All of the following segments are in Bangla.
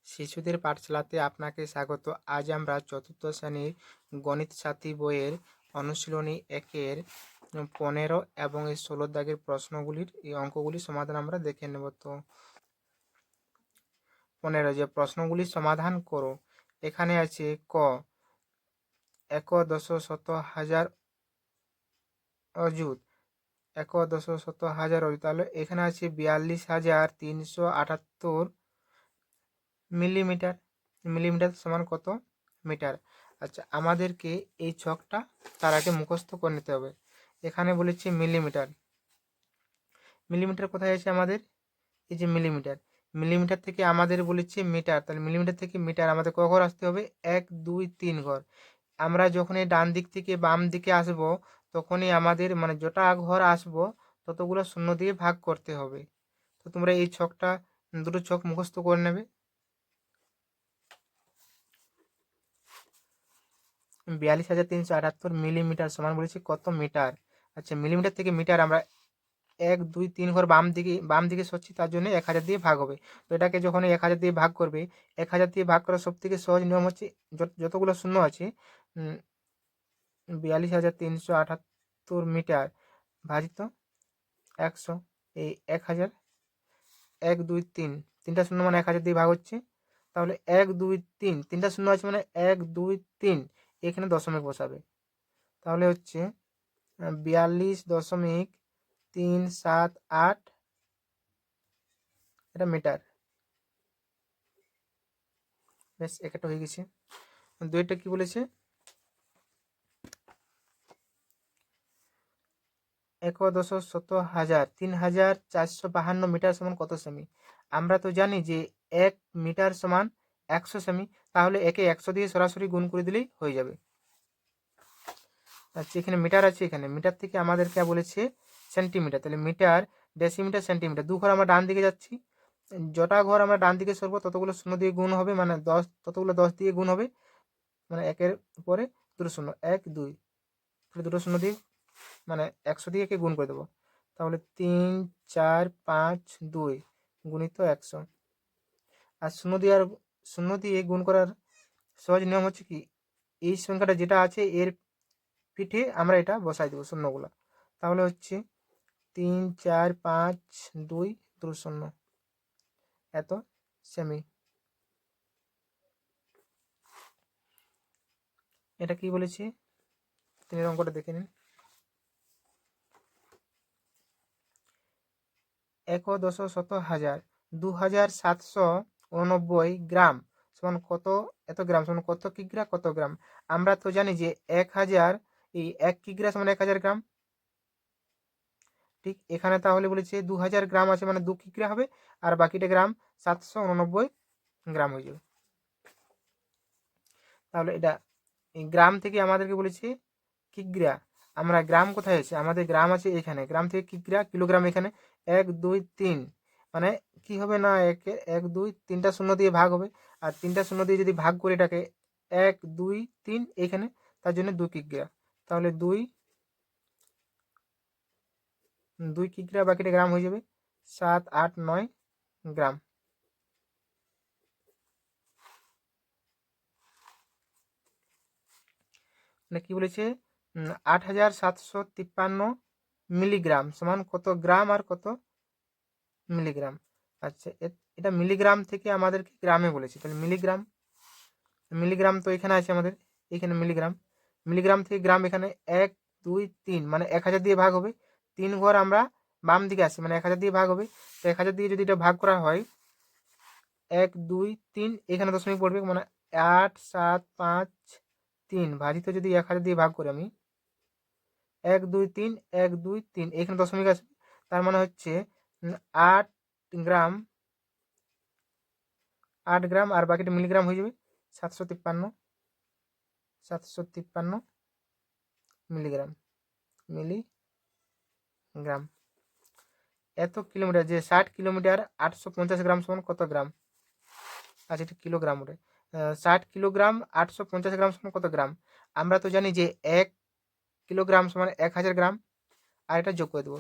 শিশুদের পাঠশালাতে আপনাকে স্বাগত। আজ আমরা চতুর্থ শ্রেণীর গণিত সাথী বইয়ের অনুশীলনী ১-এর ১৫ এবং ১৬ দাগের প্রশ্নগুলির এই অঙ্কগুলির সমাধান আমরা দেখে নেব। তো ১৫ যে প্রশ্নগুলির সমাধান করো। এখানে আছে ক, এক দশ শত হাজার অযুত, এক দশ শত হাজার অযুত। তাহলে এখানে আছে ৪২,৩৭৮ মিলিমিটার। মিলিমিটার সমান কত মিটার? আচ্ছা, আমাদেরকে এই ছকটা তার আগে মুখস্থ করে নিতে হবে। এখানে বলেছি মিলিমিটার। মিলিমিটার কোথায় আছে আমাদের? এই যে মিলিমিটার। মিলিমিটার থেকে আমাদের বলেছে মিটার, তাহলে মিলিমিটার থেকে মিটার আমাদের ক ঘর আসতে হবে? ১, ২, ৩ ঘর। আমরা যখনই ডান দিক থেকে বাম দিকে আসব, তখনই আমাদের মানে যটা ঘর আসবো ততগুলো শূন্য দিয়ে ভাগ করতে হবে। তো তোমরা এই ছকটা, দুটো ছক মুখস্থ করে নেবে। ৪২,৩৭৮ মিলিমিটার সমান বলেছি কত মিটার। আচ্ছা, মিলিমিটার থেকে মিটার আমরা ১, ২, ৩ ঘর বাম দিকে সরছি, তার জন্য ১০০০ দিয়ে ভাগ হবে। তো এটাকে যখন ১০০০ দিয়ে ভাগ করবে, ১০০০ দিয়ে ভাগ করার সব থেকে সহজ নিয়ম হচ্ছে যতগুলো শূন্য আছে ৪২,৩৭৮ মিটার ভাজিত ১০০, এই ১০০০, ১, ২, ৩, তিনটা শূন্য মানে ১০০০ দিয়ে ভাগ হচ্ছে। তাহলে ১, ২, ৩, তিনটা শূন্য আছে মানে ১, ২, ৩, এখানে দশমিক বসাবে। তাহলে হচ্ছে ৪২.৩৭৮ এটা মিটার। বেশ, একটা হয়ে গেছে। দুইটা কি বলেছে? ১ দশ শত হাজার ৩,৪৫২ মিটার সমান কত সেমি? আমরা তো জানি যে ১ মিটার সমান ১০০ সেমি। তাহলে একে ১০০ দিয়ে সরাসরি গুণ করে দিলেই হয়ে যাবে। আচ্ছা, এখানে মিটার আছে, এখানে মিটার থেকে আমাদেরকে বলেছে সেন্টিমিটার। তাহলে মিটার, ডেসিমিটার, সেন্টিমিটার। দু ঘর আমরা ডান দিকে যাচ্ছি, যটা ঘর আমরা ডান দিকে সরবো ততগুলো শূন্য দিয়ে গুণ হবে, মানে ১০, ততগুলো ১০ দিয়ে গুণ হবে, মানে একের পরে দুটো শূন্য, ১, ২, দুটো শূন্য দিয়ে মানে ১০০ দিয়ে একে গুণ করে দেবো। তাহলে ৩, ৪, ৫, ২ গুণিত ১০০। আর শূন্য দিয়ে গুণ করার সহজ নিয়ম হচ্ছে কি, এই সংখ্যাটা যেটা আছে এর পিঠে আমরা এটা বসাই দেবো শূন্যগুলো। তাহলে হচ্ছে ৩, ৪, ৫, ২, ২ শূন্য, এত সেমি। এটা কি বলেছি? ৩ অঙ্কটা দেখে নিন। ১ দশ শত হাজার ২,৭৮৯ গ্রাম সমান কত এত গ্রাম সমান কত কিগ্রা কত গ্রাম? আমরা তো জানি যে ১,০০০, এই ১ কিগ্রা সমান ১,০০০ গ্রাম। ঠিক এখানে তাহলে বলেছে ২,০০০ গ্রাম আছে মানে ২ কিগ্রা হবে, আর বাকিটা গ্রাম ৭৮৯ গ্রাম হয়ে যাবে। তাহলে এটা এই গ্রাম থেকে আমাদেরকে বলেছে কিগ্রা। আমরা গ্রাম কোথায় আছে? আমাদের গ্রাম আছে এখানে। গ্রাম থেকে কিগ্রা, কিলোগ্রাম এখানে ১, ২, ৩, মানে কি হবে না ১, ২, ৩টা শূন্য দিয়ে ভাগ হবে। আর ৩টা শূন্য দিয়ে যদি ভাগ করে এটাকে ১, ২, ৩ এখানে, তার জন্য ২ কিগ্রা। তাহলে ২ কিগ্রা, বাকিটা গ্রাম হয়ে যাবে ৭৮৯ গ্রাম। মানে কি বলেছে? ৮,৭৫৩ মিলিগ্রাম সমান কত গ্রাম আর কত মিলিগ্রাম। আচ্ছা, এটা মিলিগ্রাম থেকে আমাদেরকে গ্রামে বলেছে, তাহলে মিলিগ্রাম। মিলিগ্রাম তো এখানে আছে আমাদের, এখানে মিলিগ্রাম। মিলিগ্রাম থেকে গ্রাম এখানে ১, ২, ৩ মানে ১,০০০ দিয়ে ভাগ হবে। ৩ ঘর আমরা বাম দিকে আসি মানে ১,০০০ দিয়ে ভাগ হবে। তো ১,০০০ দিয়ে যদি এটা ভাগ করা হয় ১, ২, ৩ এখানে দশমিক পড়বে, মানে ৮, ৭, ৫, ৩ ভাজিত যদি ১,০০০ দিয়ে ভাগ করি আমি ১, ২, ৩, ১, ২, ৩ এখানে দশমিক আসবে। তার মানে হচ্ছে ৮ গ্রাম, ৮ গ্রাম, আর বাকিটা মিলিগ্রাম হয়ে যাবে ৭৫৩ মিলিগ্রাম। মিলিগ্রাম এত কিলোমিটার, যে ৬০ কিলোমিটার ৮৫০ গ্রাম সমান কত গ্রাম? আচ্ছা, এটা কিলোগ্রাম ওটা। ৬০ কিলোগ্রাম ৮৫০ গ্রাম সমান কত গ্রাম? আমরা তো জানি যে ১ কিলোগ্রাম সমান ১,০০০ গ্রাম, আর এটা যোগ করে দেবো।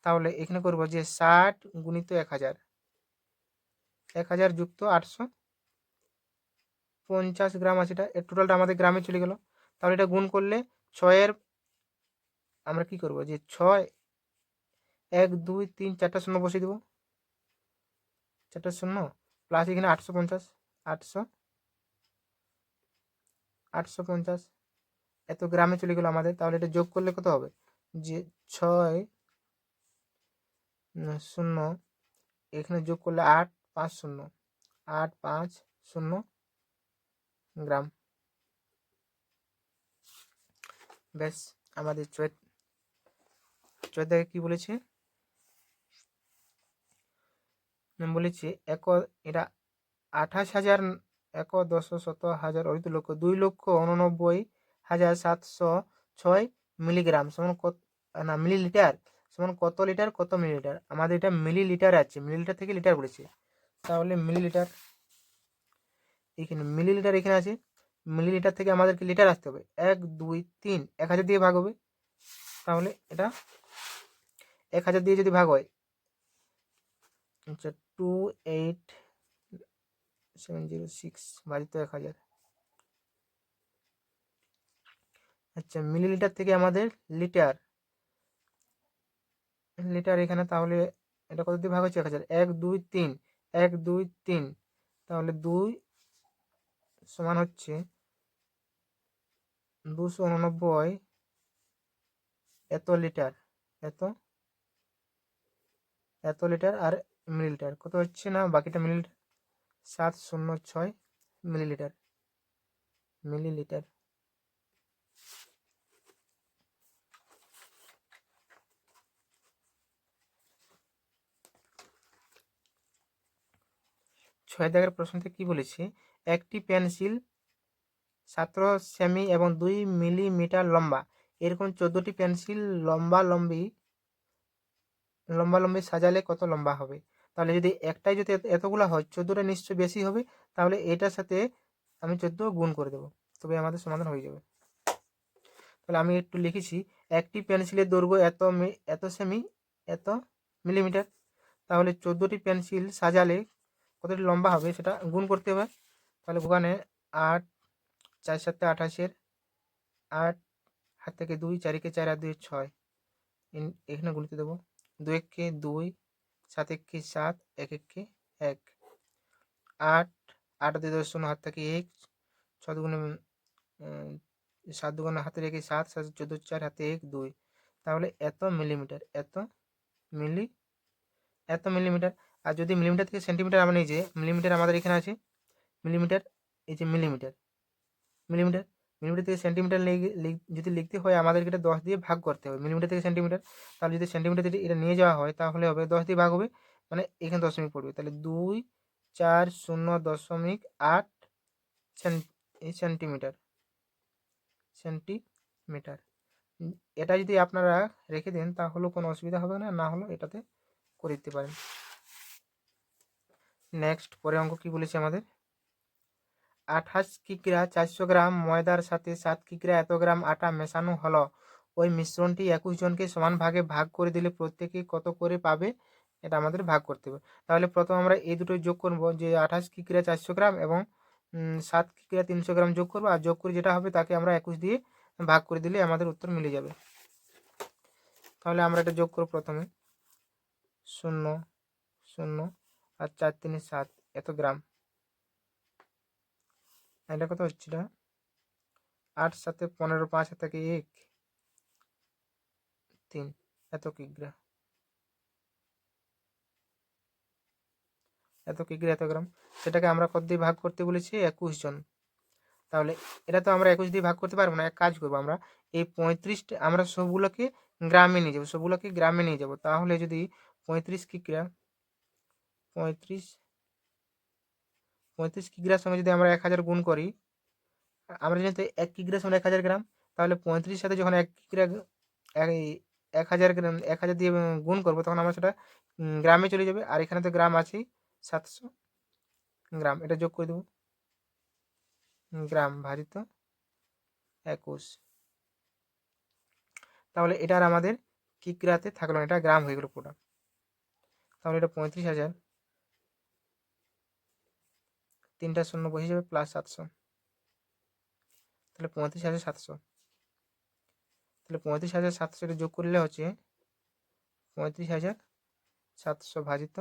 তাহলে এখানে করবো যে ৬০ গুণিত ১,০০০, ১,০০০ যুক্ত ৮০০ 50 গ্রাম আছে, এটা টোটালটা আমাদের গ্রামে চলে গেল। তাহলে এটা গুণ করলে 6-এর আমরা কি করব, যে 6 1 2 3 4টা শূন্য বসিয়ে দেবো, 4টা শূন্য প্লাস এখানে 850, 800 850 এত গ্রামে চলে গেল আমাদের। তাহলে এটা যোগ করলে কত হবে, যে 6 শূন্য এখানে যোগ করলে 8 5 শূন্য 8 5 শূন্য গ্রাম। ব্যাস, আমাদের চয়ের কি বলেছে, বলেছে এটা 28,000 এক 10 শত হাজার অরিত লক্ষ 2,89,706 মিলিগ্রাম সমান কত, না মিলিলিটার সমান কত লিটার কত মিলিলিটার। আমাদের এটা মিলিলিটার আছে, মিলিলিটার থেকে লিটার বলেছে, তাহলে মিলিলিটার এখানে মিলিলিটার এখানে আছে, মিলিলিটার থেকে আমাদেরকে লিটার আসতে হবে। 1 2 3 1000 দিয়ে ভাগ হবে, তাহলে এটা 1000 দিয়ে যদি ভাগ হয়, আচ্ছা 28706 ভাজিত 1000। আচ্ছা মিলিলিটার থেকে আমাদের লিটার, লিটার এখানে, তাহলে এটা কত দিয়ে ভাগ হচ্ছে 1000, 1 2 3 1 2 3, তাহলে 2 সমান হচ্ছে 289 এত লিটার, এত এত লিটার। আর মিলিলিটার কত হচ্ছে না, বাকিটা মিলিলিটার 706 মিলিলিটার, মিলিলিটার। ছয় দাগের প্রশ্নতে কি বলেছে, একটি পেন্সিল 17 সেমি এবং 2 মিলিমিটার লম্বা, এরকম 14টি পেন্সিল লম্বালম্বি সাজালে কত লম্বা হবে। তাহলে যদি একটাই যদি এতগুলো হয়, 14টা নিশ্চয়ই বেশি হবে, তাহলে এটার সাথে আমি 14 গুণ করে দেবো, তবে আমাদের সমাধান হয়ে যাবে। তাহলে আমি একটু লিখেছি, একটি পেন্সিলের দৈর্ঘ্য এত সেমি এত মিলিমিটার, তাহলে 14টি পেন্সিল সাজালে কতটি লম্বা হবে সেটা গুণ করতে হবে। তাহলে ওখানে 8 4 7 28, 8 হাত থেকে 2 4 কে 4 আর 2 6, এখানে গুনতে দেবো, 2 1 2 7 1 7 1 1 1, 8 8 2 10 শূন্য হাত থেকে 1, 6 দুগুণে 7 দুগুণে হাতে রেখে 7 7 14 4 হাতে 1 2, তাহলে এত মিলিমিটার, মিলি এত মিলিমিটার। আর যদি মিলিমিটার থেকে সেন্টিমিটার আমরা নিই, যে মিলিমিটার আমাদের এখানে আছে, মিলিমিটার এই যে মিলিমিটার মিলিমিটার মিলিমিটার থেকে সেন্টিমিটার যদি লিখতে হয় আমাদেরকে এটা 10 দিয়ে ভাগ করতে হবে, মিলিমিটার থেকে সেন্টিমিটার। তাহলে যদি সেন্টিমিটার থেকে এটা নিয়ে যাওয়া হয় তাহলে হবে 10 দিয়ে ভাগ হবে, মানে এখানে দশমিক পড়বে, তাহলে 2 4 0 দশমিক 8 সেন্টিমিটার, সেন্টিমিটার। এটা যদি আপনারা রেখে দেন তাহলেও কোনো অসুবিধা হবে না, না হলে এটাতে করে দিতে পারেন। নেক্সট পরের অঙ্ক কি বলেছে আমাদের, 28 কিগ্রা 400 গ্রাম ময়দার সাথে 7 কিগ্রা এত গ্রাম আটা মেশানো হলো, ওই মিশ্রণটি 21 জনকে সমান ভাগে ভাগ করে দিলে প্রত্যেকে কত করে পাবে, এটা আমাদের ভাগ করতে হবে। তাহলে প্রথম আমরা এই দুটো যোগ করব, যে 28 কিগ্রা 400 গ্রাম এবং 7 কিগ্রা 300 গ্রাম যোগ করবো, আর যোগ করে যেটা হবে তাকে আমরা 21 দিয়ে ভাগ করে দিলে আমাদের উত্তর মিলে যাবে। তাহলে আমরা এটা যোগ করব, প্রথমে 0 0 আর 4 3 7 এত গ্রাম, এটা কত হচ্ছে, এটা 8 7 15 5 থেকে 1 3 এত কিগ্রা, এত কিগ্রা এত গ্রাম, সেটাকে আমরা কত দিয়ে ভাগ করতে বলেছি, 21 জন। তাহলে এটা তো আমরা 21 দিয়ে ভাগ করতে পারবো না, এক কাজ করবো, আমরা এই 35টা আমরা সবগুলোকে গ্রামে নিয়ে যাবো, তাহলে যদি 35 কিগ্রা 35 কিগ্রার সঙ্গে যদি আমরা 1000 গুণ করি, আমরা জানি তো 1 কিগ্রা সমান 1000 গ্রাম, তাহলে 35 সাথে যখন 1 কিগ্রা 1000 গ্রাম 1000 দিয়ে গুণ করবো, তখন আমরা সেটা গ্রামে চলে যাবে, আর এখানে তো গ্রাম আছেই 700 গ্রাম, এটা যোগ করে দেবো, গ্রাম ভাজিত 21, তাহলে এটা আর আমাদের কিগ্রাতে থাকলো না, এটা গ্রাম হয়ে গেল পুরো। তাহলে এটা 35,000, 3টা শূন্য বসে যাবে প্লাস 700। তাহলে 35,700। তাহলে 35,700 এটা যোগ করলে হচ্ছে 35,700 ভাজিত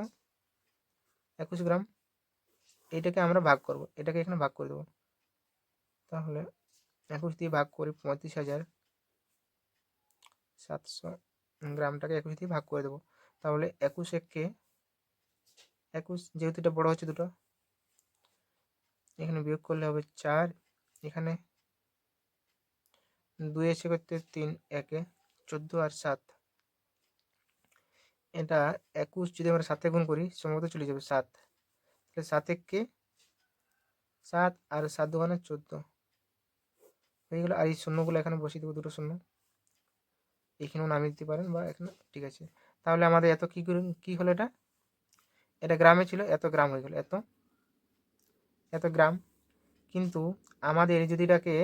21 গ্রাম। এটাকে আমরা ভাগ করব, এটাকে এখানে ভাগ করে দেবো। তাহলে 21 দিয়ে ভাগ করি 35,700 গ্রামটাকে 21 দিয়ে ভাগ করে দেবো। তাহলে 21 একে 21, যেহেতু এটা বড় হচ্ছে দুটো, এখানে বিয়োগ করলে হবে 4, এখানে 2 এসে করতে 3, 1 14 আর 7। এটা 21 যদি আমরা 7 গুণ করি সম্ভবত চলে যাবে 7। তাহলে 7 একে 7 আর 7 দুগুণে 14 হয়ে গেল। আর এই শূন্যগুলো এখানে বসিয়ে দেবো, দুটো শূন্য এখানেও নামিয়ে দিতে পারেন বা এখানে, ঠিক আছে। তাহলে আমাদের এত কি হলো, এটা গ্রামে ছিল, এত গ্রাম হয়ে গেল, এত গ্রাম। কিন্তু আমাদের যদি এটাকে,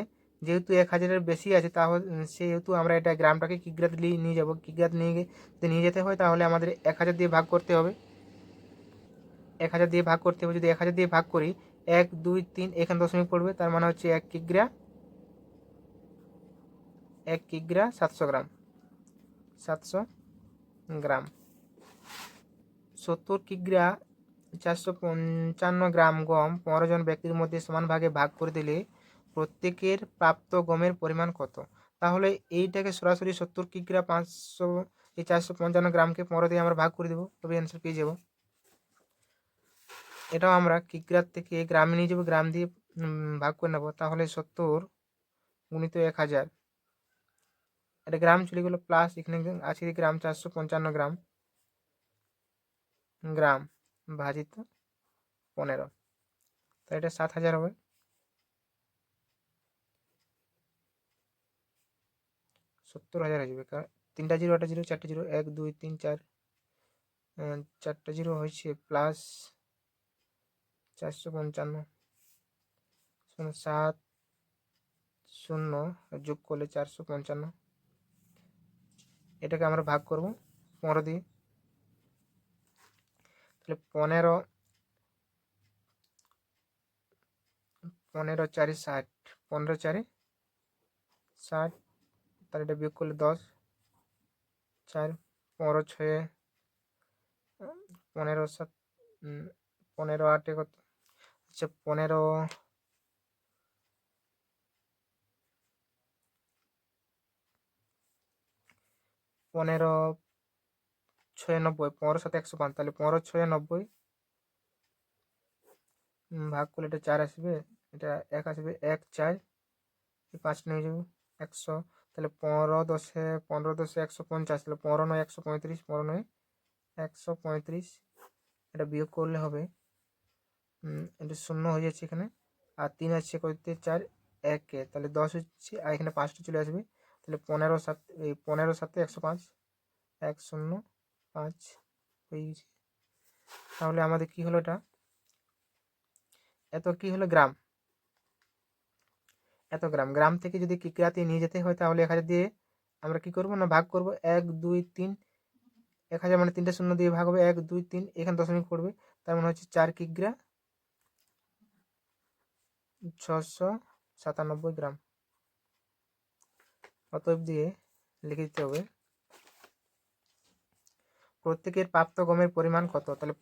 যেহেতু 1000-এর বেশি আছে, তাহলে সেহেতু আমরা এটা গ্রামটাকে কিগ্রাতে নিয়ে যাবো। কিগ্রাতে যদি নিয়ে যেতে হয় তাহলে আমাদের 1000 দিয়ে ভাগ করতে হবে। 1000 দিয়ে ভাগ করতে হবে। যদি 1000 দিয়ে ভাগ করি 1 2 3 এখানে দশমিক পড়বে, তার মানে হচ্ছে 1 কিগ্রা 700 গ্রাম। 700 গ্রাম। 70 কিগ্রা 455 গ্রাম গম 15 জন ব্যক্তির মধ্যে সমান ভাগে ভাগ করে দিলে প্রত্যেকের প্রাপ্ত গমের পরিমাণ কত? তাহলে এইটাকে সরাসরি 70 কিগ্রা 500 এই 455 গ্রামকে 15 দিয়ে আমরা ভাগ করে দেবো, তবে অ্যান্সার পেয়ে যাব। এটাও আমরা কিগ্রার থেকে গ্রামে নিয়ে যাবো, গ্রাম দিয়ে ভাগ করে নেবো। তাহলে 70 গুণিত 1000, এটা গ্রাম চলে গেলো, প্লাস এখানে আছে গ্রাম 455 গ্রাম ভাজিত 15, তাই এটা 7000 হবে। 70,000 হয়ে যাবে, কারণ 3টা জিরো, 8টা জিরো, 4টে জিরো, 1 2 3 4, 4টা জিরো হয়েছে, প্লাস 455 7 0 যোগ করলে 455। এটাকে আমরা ভাগ করব 15 দিয়ে। তাহলে 15 15 4 60, 15 4 60, তাহলে এটা বিয়োগ করলে 10 4, 15 6 15 7 15 8 কত, আচ্ছা 15 6 90, 15 7 105, তাহলে 15 6 90 ভাগ করলে এটা 4 আসবে, এটা 1 আসবে, 1 4 5 নিয়ে যাবো 100। তাহলে 15 10 150, তাহলে 15 9 135, 15 9 135, এটা বিয়োগ করলে হবে, এটা শূন্য হয়ে যাচ্ছে এখানে, আর 3 আছে করতে 4 1, তাহলে 10 হচ্ছে, আর এখানে 5টা চলে আসবে। তাহলে 15 7 এই 15 7 105 105 হয়ে গেছে। তাহলে আমাদের কি হলো, এটা এত কি হলো গ্রাম, এত গ্রাম। গ্রাম থেকে যদি কিগ্রাতে নিয়ে যেতে হয় তাহলে 1000 দিয়ে আমরা কি করব না ভাগ করব, 1 2 3, 1000 মানে 3টা শূন্য দিয়ে ভাগ হবে, 1 2 3 এখানে দশমিক পড়বে, তার মানে হচ্ছে 4 কিগ্রা 697 গ্রাম। অতএব দিয়ে লিখে দিতে হবে প্রত্যেকের প্রাপ্ত গমের পরিমাণ কত। তাহলে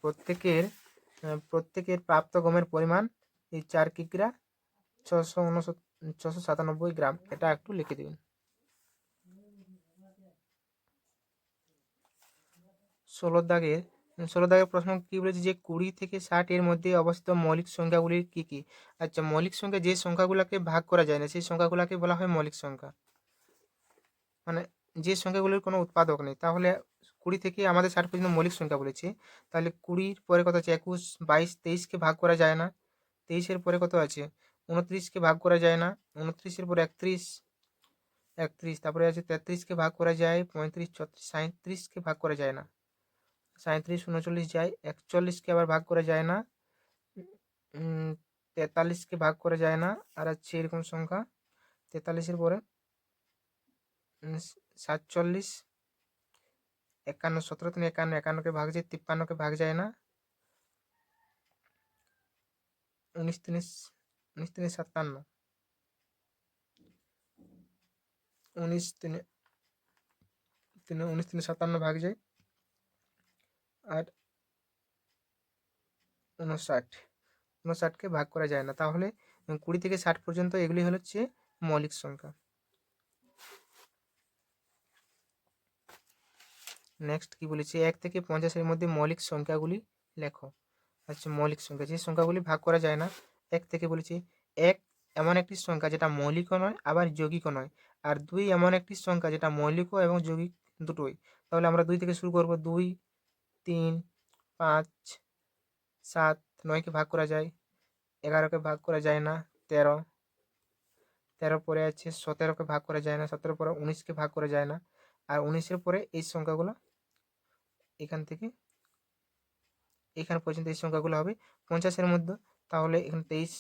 প্রত্যেকের প্রাপ্ত গমের পরিমাণ এই 4 কিগ্রা 697 গ্রাম, এটা একটু লিখে দিবেন। 16 দাগের প্রশ্ন কি বলেছে, যে 20 থেকে 60 এর মধ্যে অবস্থিত মৌলিক সংখ্যাগুলি কি কি? আচ্ছা, মৌলিক সংখ্যা যে সংখ্যাগুলোকে ভাগ করা যায় না সেই সংখ্যাগুলোকে বলা হয় মৌলিক সংখ্যা, মানে যে সংখ্যাগুলির কোনো উৎপাদক নেই। তাহলে 20 থেকে আমাদের 60 পর্যন্ত মৌলিক সংখ্যা বলেছে। তাহলে 20-র পরে কত আছে, 21 22 23কে ভাগ করা যায় না। 23-এর পরে কত আছে, 29কে ভাগ করা যায় না। 29-এর পরে 31, তারপরে আছে 33কে ভাগ করা যায়, 35 36 37কে ভাগ করা যায় না। 37 39 যায়, 41কে আবার ভাগ করা যায় না, 43কে ভাগ করা যায় না। আর আছে এরকম সংখ্যা 43-এর পরে 47, 51 17 3 51, 51কে ভাগ যায়, 53কে ভাগ যায় না, 19 3 57, উনিশ তিনে 57 ভাগ যায়, আর 59কে ভাগ করা যায় না। তাহলে 20 থেকে 60 পর্যন্ত এগুলি হচ্ছে মৌলিক সংখ্যা। নেক্সট কি বলেছে, 1 থেকে 50-এর মধ্যে মৌলিক সংখ্যাগুলি লেখো। আচ্ছা, মৌলিক সংখ্যা যে সংখ্যাগুলি ভাগ করা যায় না, 1 থেকে বলেছি। 1 এমন একটি সংখ্যা যেটা মৌলিকও নয় আবার যৌগিকও নয়, আর 2 এমন একটি সংখ্যা যেটা মৌলিকও এবং যৌগিক দুটোই। তাহলে আমরা 2 থেকে শুরু করব। 2, 3, 5, 7, 9কে ভাগ করা যায়, 11কে ভাগ করা যায় না, 13, 13 পরে আছে 17কে ভাগ করা যায় না, 17 পরে 19কে ভাগ করা যায় না, আর 19-এর পরে এই সংখ্যাগুলো এখান থেকে এখান পর্যন্ত এই সংখ্যাগুলো হবে 50-এর মধ্যে। তাহলে এখানে 23,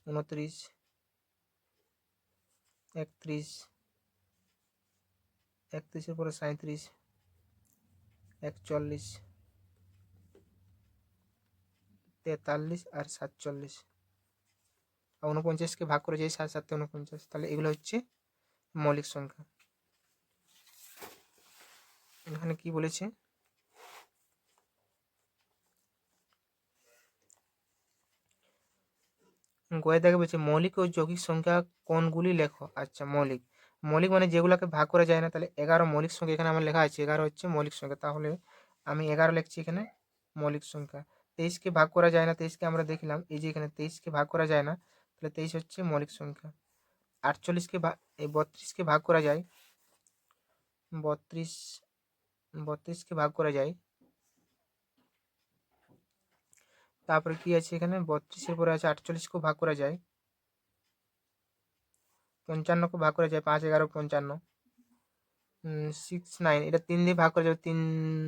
29, 31, 31-এর পরে 37, 41, 43 আর 47, আর 49-কে ভাগ করে যায় 7 7 49। তাহলে এগুলো হচ্ছে মৌলিক সংখ্যা। এখানে কি বলেছে, গয়ে দেখে বলছে মৌলিক ও যৌগিক সংখ্যা কোনগুলি লেখো। আচ্ছা, মৌলিক মৌলিক মানে যেগুলোকে ভাগ করা যায় না। তাহলে 11 মৌলিক সংখ্যা, এখানে আমার লেখা আছে 11 হচ্ছে মৌলিক সংখ্যা। তাহলে আমি 11 লিখছি এখানে মৌলিক সংখ্যা। 23কে ভাগ করা যায় না, 23কে আমরা দেখলাম, এই যে এখানে 23কে ভাগ করা যায় না, তাহলে 23 হচ্ছে মৌলিক সংখ্যা। 48কে এই 32কে ভাগ করা যায়, 32কে ভাগ করা যায়। তারপরে কি আছে এখানে, 32-এর পরে আছে 48কেও ভাগ করা যায়, 55কে ভাগ করা যায়, 5 11 55, 6 9, এটা 3 দিয়ে ভাগ করা যাবে, 3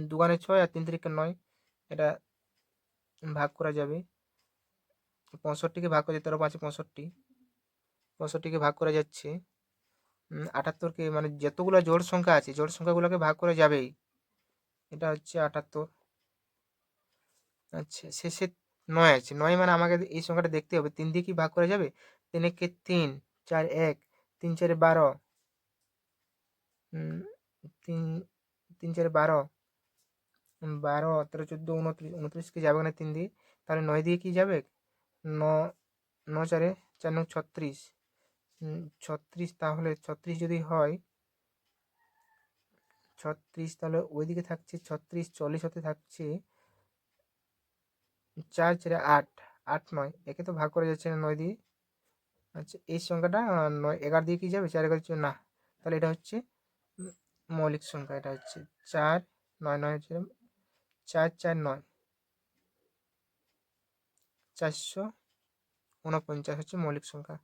দুগুণে 6 আর 3 তিরিকে 9, এটা ভাগ করা যাবে। 65কে ভাগ করা যায়, 13 5 65, 65কে ভাগ করা যাচ্ছে। 78কে, মানে যতগুলো জোড় সংখ্যা আছে জোড় সংখ্যাগুলোকে ভাগ করা যাবেই, এটা হচ্ছে 78। আচ্ছা, শেষে 9 আছে, 9 মানে আমাকে এই সংখ্যাটা দেখতে হবে 3 দিয়ে কি ভাগ করা যাবে, 3 একে 3, 4 1, 3 4 12, 3 3 4 12, 12 13 14 29, 29কে যাবে না 3 দিয়ে, তাহলে 9 দিয়ে কি যাবে, 9 9 4 4 9 36, 36, তাহলে 36 যদি হয় 36, তাহলে ওইদিকে থাকছে 36, 40 হতে থাকছে 4 4 8, 8 9, একে তো ভাগ করা যাচ্ছে না 9 দিয়ে। আচ্ছা, এই সংখ্যাটা 9 11 দিয়ে কি যাবে, 4 11 না, তাহলে এটা হচ্ছে মৌলিক সংখ্যা। এটা হচ্ছে 4 9 9 হচ্ছে 4 4 9, 449 হচ্ছে মৌলিক সংখ্যা।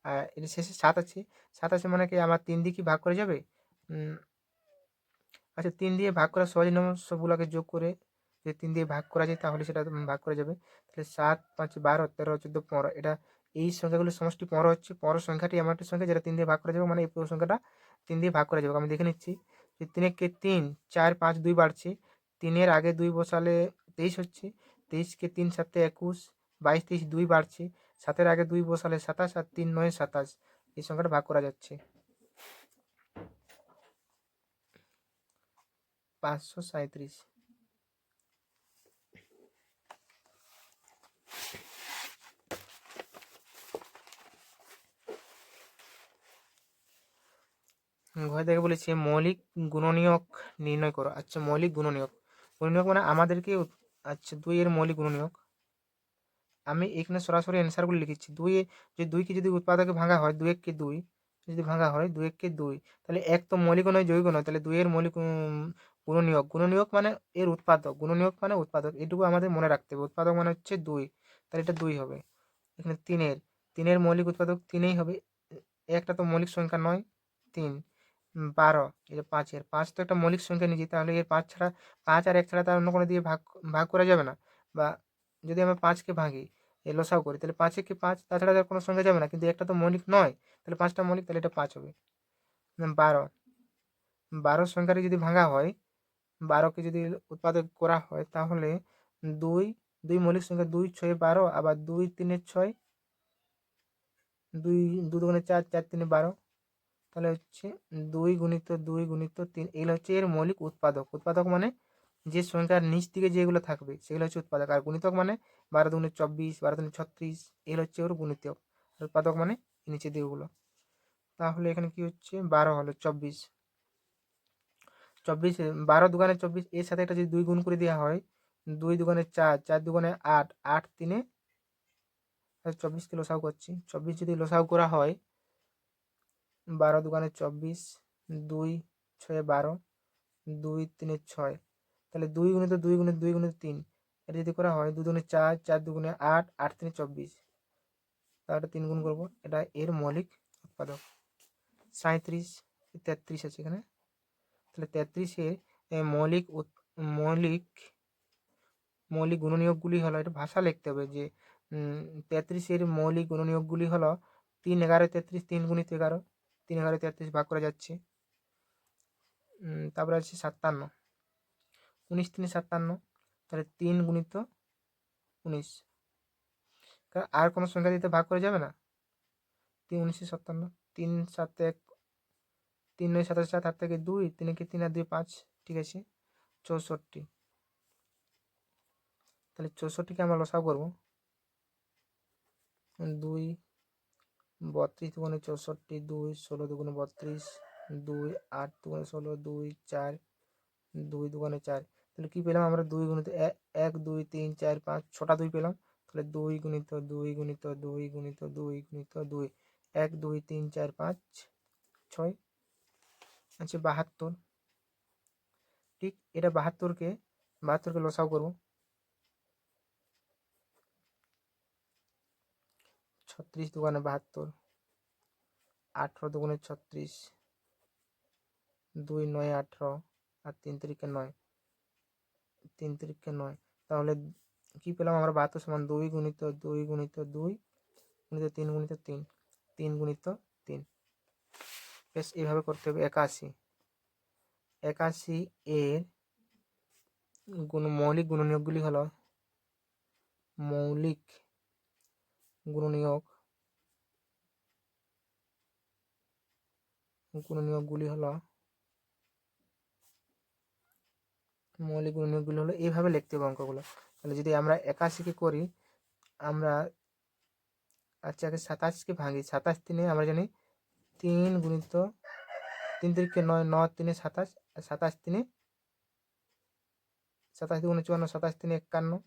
আর এর শেষে 7 আছে, 7 আছে মানে কি আমার 3 দিয়ে কি ভাগ করা যাবে, আচ্ছা 3 দিয়ে ভাগ করা সহজ নিয়ম, সবগুলোকে যোগ করে যদি 3 দিয়ে ভাগ করা যায় তাহলে সেটা ভাগ করা যাবে। তাহলে 7 5 12 13 14 15, এটা এই সংখ্যাগুলোর সমষ্টি 15 হচ্ছে। 15 সংখ্যাটি এমন একটা সংখ্যা যেটা 3 দিয়ে ভাগ করা যাবে, মানে এই পুরো সংখ্যাটা 3 দিয়ে ভাগ করা যাবে। আমি দেখে নিচ্ছি যে 3 কে 3, 4 5 2 বাড়ছে, 3 এর আগে 2 বসালে 23 হচ্ছে, 23 কে 3 7 21, 22 23 2 বাড়ছে, 7 এর আগে 2 বসালে 27, আর 3 9 27, এই সংখ্যাটা ভাগ করা যাচ্ছে 537। ঘরে থেকে বলেছে মৌলিক গুণনীয়ক নির্ণয় করো। আচ্ছা, মৌলিক গুণনীয়ক, গুণনীয়ক মানে আমাদেরকে আচ্ছা 2 এর মৌলিক গুণনীয়ক। আমি এখানে সরাসরি অ্যান্সারগুলো লিখেছি। 2 যদি 2কে যদি উৎপাদকে ভাঙা হয়, 2 1 কে 2 যদি ভাঙা হয়, 2 1 কে 2, তাহলে 1 তো মৌলিক নয় যৌগিক নয়, তাহলে 2 এর মৌলিক গুণনীয়ক। গুণনীয়ক মানে এর উৎপাদক, গুণনীয়ক মানে উৎপাদক, এটুকু আমাদের মনে রাখতে হবে। উৎপাদক মানে হচ্ছে 2, তাহলে এটা 2 হবে। এখানে 3 এর মৌলিক উৎপাদক 3ই হবে, একটা তো মৌলিক সংখ্যা নয়, 3 12, এই যে 5 তো একটা মৌলিক সংখ্যা নিয়েছি, তাহলে এর 5 ছাড়া, 5 আর 1 ছাড়া তার অন্য কোনো দিয়ে ভাগ ভাগ করা যাবে না। বা যদি আমরা 5কে ভাঙি, এই লসাগু করি, তাহলে 5 একে 5, তাছাড়া তার কোনো সংখ্যা যাবে না, কিন্তু একটা তো মৌলিক নয়, তাহলে 5টা মৌলিক, তাহলে এটা 5 হবে। 12, 12 সংখ্যাটি যদি ভাঙা হয়, 12কে যদি উৎপাদক করা হয়, তাহলে 2 2 মৌলিক সংখ্যা, 2 6 12, আবার 2 3 6, দুই, দু দুগুণে 4, 4 3 12, তাহলে হচ্ছে 2 গুণিত 2 গুণিত 3, এগুলো হচ্ছে এর মৌলিক উৎপাদক। উৎপাদক মানে যে সংখ্যার নিচ দিকে যেগুলো থাকবে সেগুলো হচ্ছে উৎপাদক, আর গুণিতক মানে 12 দুগুণে 24, 12 দুগুণে 36, এগুলো হচ্ছে ওর গুণিতক। আর উৎপাদক মানে নিচে দিকেগুলো। তাহলে এখানে কি হচ্ছে 12 হলো 24, 24 12 দুগুণে 24, এর সাথে একটা যদি 2 গুণ করে দেওয়া হয়, 2 দুগুণে 4, 4 দুগুণে 8, 8 3 24কে লসাগু করছি। 24 যদি লসাগু করা হয়, 12 দুগুণে 24, 2 6 12, 2 3 6, তাহলে 2 গুণিত 2 গুণিত 2 গুণিত 3, এটা যদি করা হয় 2 দুগুণে 4, 4 দুগুণে 8, 8 3 24, তাহলে 3 গুণ করবো, এটা এর মৌলিক উৎপাদক। 37, 33 আছে এখানে, তাহলে 33-এর মৌলিক মৌলিক মৌলিক গুণনীয়কগুলি হলো, এটা ভাষা লিখতে হবে যে 33-এর মৌলিক গুণনীয়কগুলি হলো 3 11 33, 3 গুণিত 11, 3 11 33 ভাগ করা যাচ্ছে। তারপরে আছে 57, 19 3 57, তাহলে 3 গুণিত 19, কারণ আর কোনো সংখ্যা দিতে ভাগ করা যাবে না। 3 19 57, 3 7 1, 3 9 27, 7 8 থেকে 2, 3 কে 3 আর 2 5, ঠিক আছে 64, তাহলে 64কে আমরা লসাগু করবো। 2 32 দুগুণে 64, 2 16 দুগুণে 32, 2 8 দুগুণে 16, 2 4, 2 দুগুণে 4, তাহলে কি পেলাম আমরা 2 গুণিত 1 2 3 4 5, 6টা 2 পেলাম, তাহলে 2 গুণিত 2 গুণিত 2 গুণিত 2 গুণিত 2, 1 2 3 4 5 6, আচ্ছা 72, ঠিক এটা 72কে লসাগু করবো। 36 দুগুণে 72, 18 দুগুণে 36, 2 9 18, আর 3 3 9, 3 3 9, তাহলে কি পেলাম আমরা 72 সমান 2 গুণিত 2 গুণিত 2 গুণিত 3 গুণিত 3, 3 গুণিত 3, বেশ এইভাবে করতে হবে। 81, 81 এর মৌলিক গুণনীয়কগুলি হলো, মৌলিক গুণনীয়কগুলি হলো এইভাবে লিখতে হবে অঙ্কগুলো। তাহলে যদি আমরা 81কে করি, আমরা আচ্ছা আগে 27কে ভাঙি। 27 3 আমরা জানি 3 গুণিত 3 3 9, 9 3 27, 27 3 27 দুগুণে 54, 27 3 51,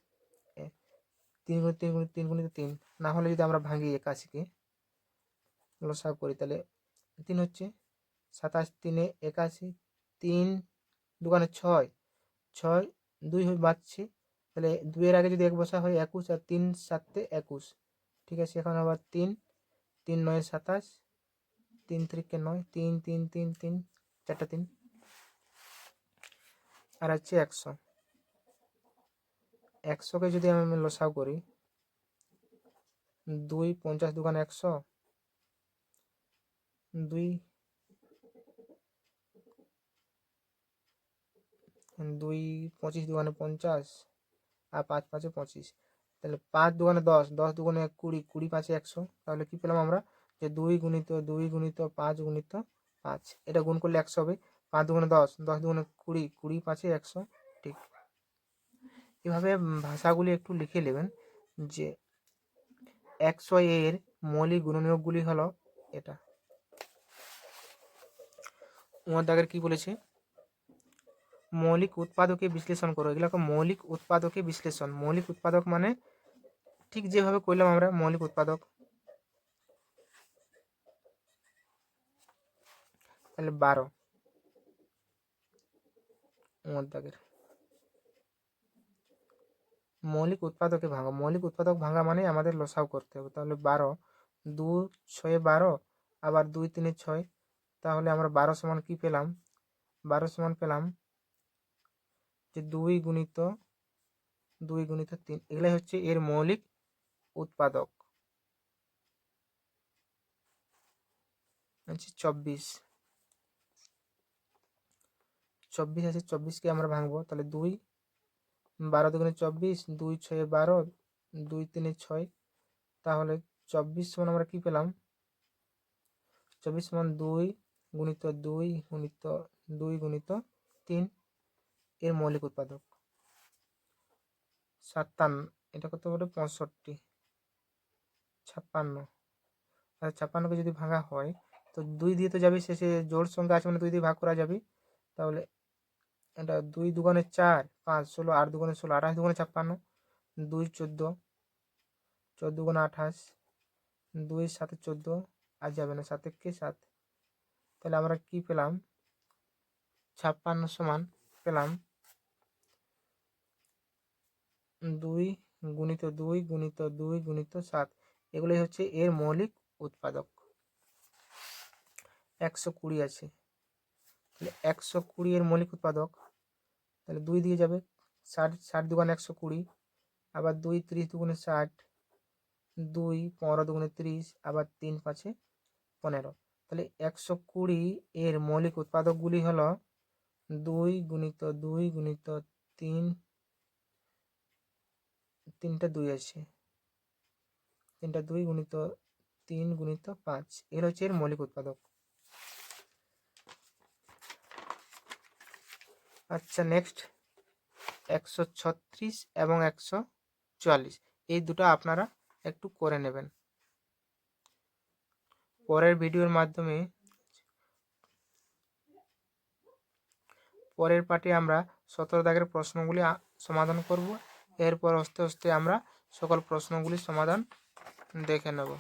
3 গুণিত 3 গুণিত 3 গুণিত 3, না হলে যদি আমরা ভাঙি 81কে লসাগু করি, তাহলে 3 হচ্ছে 27 3 81, 3 দুগুণে 6, 6 2 হয়ে বাঁচছে, তাহলে 2 এর আগে যদি 1 বসা হয় 21, আর 3 7 21, ঠিক আছে। এখন আবার 3 3 9 27, 3 3 9, 3 3 3 3, 4টা 3, আর হচ্ছে 100। 100কে যদি আমি লসাগু করি, 2 50 দুগুণে 100, 2 2 25 দুগুণে 50, আর 5 5 25, তাহলে 5 দুগুণে 10, 10 দুগুণে 20, 20 5 100, তাহলে কি পেলাম আমরা যে 2 গুণিত 2 গুণিত 5 গুণিত 5, এটা গুণ করলে 100 হবে। 5 দুগুণে 10, 10 দুগুণে 20, 20 5 100, ঠিক। এভাবে ভাষাগুলি একটু লিখে নেবেন যে 100 এর মৌলিক গুণনীয়কগুলি হলো এটা। তোমার দাগের কি বলেছে, মৌলিক উৎপাদকে বিশ্লেষণ করো। এগুলোকে মৌলিক উৎপাদকে বিশ্লেষণ, মৌলিক উৎপাদক মানে ঠিক যেভাবে করলাম আমরা মৌলিক উৎপাদক, তাহলে 12 দাগের মৌলিক উৎপাদকে ভাঙা। মৌলিক উৎপাদক ভাঙা মানে আমাদের লসাগু করতে হবে। তাহলে 12, 2 6 12, আবার 2 3 6, তাহলে আমরা 12 সমান কি পেলাম, 12 সমান পেলাম যে 2 গুণিত 3, এগুলাই হচ্ছে এর মৌলিক উৎপাদক। হচ্ছে 24, 24 আছে, 24কে আমরা ভাঙবো, তাহলে 2 12 দুগুণে 24, 2 6 12, 2 3 6, তাহলে 24 সমান আমরা কি পেলাম, 24 সমান 2 গুণিত 2 গুণিত 2 গুণিত 3 এর মৌলিক উৎপাদক 57, এটা কত বলে 65, 56। আর 56কে যদি ভাঙা হয় তো 2 দিয়ে তো যাবে, শেষে জোড় সংখ্যা আছে মানে 2 দিয়ে ভাগ করা যাবে। তাহলে এটা 2 দুগুণে 4, 5 16, 8 দুগুণে 16, 28 দুগুণে 56, 2 14, 14 দুগুণে 28, 2 7 14, আর যাবে না, 7 কে 7। তাহলে আমরা কি পেলাম, 56 সমান পেলাম 2 গুণিত 2 গুণিত 2 গুণিত 7, এগুলোই হচ্ছে এর মৌলিক উৎপাদক। 120 আছে, তাহলে 120 এর মৌলিক উৎপাদক, তাহলে 2 দিয়ে যাবে, 60, 60 দুগুণে 120, আবার 2 30 দুগুণে 60, 2 15 দুগুণে 30, আবার 3 5 15। তাহলে 120 এর মৌলিক উৎপাদকগুলি হলো 2 গুণিত 2 গুণিত 3, 3টা 2 আছে, 3টা 2 গুণিত 3 গুণিত 5, এর হচ্ছে এর মৌলিক উৎপাদক। আচ্ছা, নেক্সট 136 এবং 144, এই দুটো আপনারা একটু করে নেবেন। পরের ভিডিওর মাধ্যমে পরের পার্টে আমরা 17 দাগের প্রশ্নগুলি সমাধান করব। এরপর আস্তে আস্তে আমরা সকল প্রশ্নগুলির সমাধান দেখে নেব।